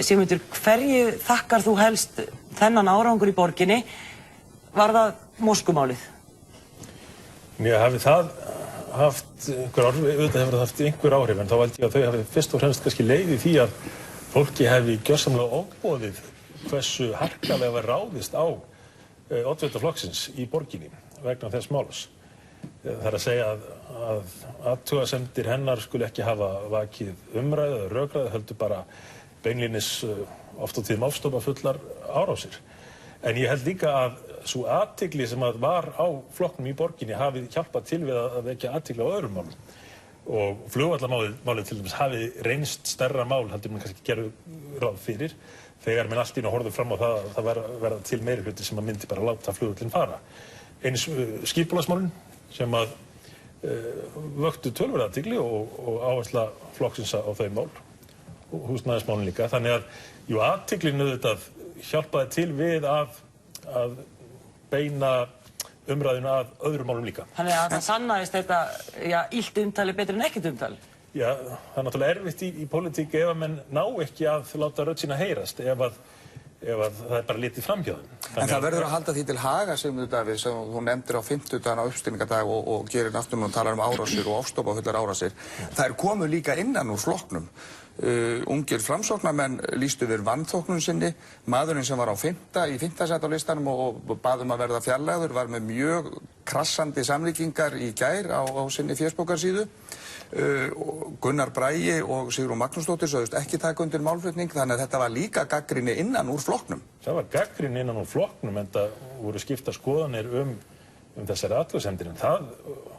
Sigmundur, hverju þakkar þú helst þennan árangur í borginni? Var það moskumálið? Mér hafi það haft einhver áhrif, auðvitað hefur það haft einhver áhrif, en þá held ég að þau hafi fyrst og fremst kannski leiði því að fólki hefði gjörsamlega ofboðið hversu harkalega var ráðist á oddvita flokksins í borginni vegna þess máls. Það að segja að athugasemdir hennar skuli ekki hafa vakið umræðu eða rökræðu, heldur bara beinlínis oft á tíðum ofstopafullar árásir. En ég held líka að sú athygli sem var á flokknum í borginni hafi hjálpað til við að vekja athygli á öðrum málum. Og flugvallarmálið til dæmis hafi reynst stærra mál heldur man kannski gerðu ráð fyrir þegar menn allt í einu horfðu fram á það að það verða til meiri hluti sem að myndi bara láta flugvöllinn fara. Eins skipulagsmálin sem að vöktu töluverða athygli og áhersla flokksins á þau mál og húsnæðismálin líka. Þannig að jú, athyglin auðvitað hjálpaði til við að beina umræðuna að öðrum málum líka. Þannig að það sannaðist þetta, illt umtali betur en ekkert umtali? Já, það náttúrulega erfitt í pólitík ef að menn ná ekki að láta rödd sína heyrast, ef að það bara litið framhjá þeim. En það verður að halda því til haga, Sigmundur Davíð, sem þú nefndir á 50 á uppstillingardag og gerir náttúrulega og talar árásir og ofstopafullar árásir. Það komu líka innan úr flokknum. Ungir framsóknarmenn lýstu yfir vanþóknun sinni. Maðurinn sem var í 5. sæti á listanum og bað að verða fjarlægður var með mjög krassandi samlíkingar í gær á sinni fésbókarsíðu. Gunnar Bragi og Sigrún Magnúsdóttir sögðust ekki taka undir málflutning, þannig að þetta var líka gagnrýni innan úr flokknum. Það var gagnrýni innan úr flokknum, en það voru skiptar skoðanir þessari athugasemdir, en það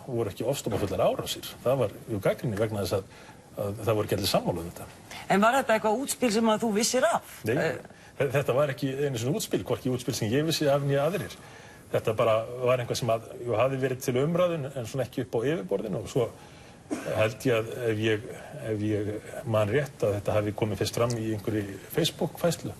voru ekki ofstopafullar árásir. Það var gagnrýni vegna þess að það voru ekki allir sammála um þetta. En var þetta eitthvað útspil sem að þú vissir af? Nei, þetta var ekki einu svona útspil, hvorki útspil sem ég vissi af né aðrir. Þetta bara var eitthvað sem hafi verið til umræðun en svona ekki upp á yfirborðinu, og svo held ég að ef ég man rétt að þetta hafi komið fyrst fram í einhverju Facebook-færslu.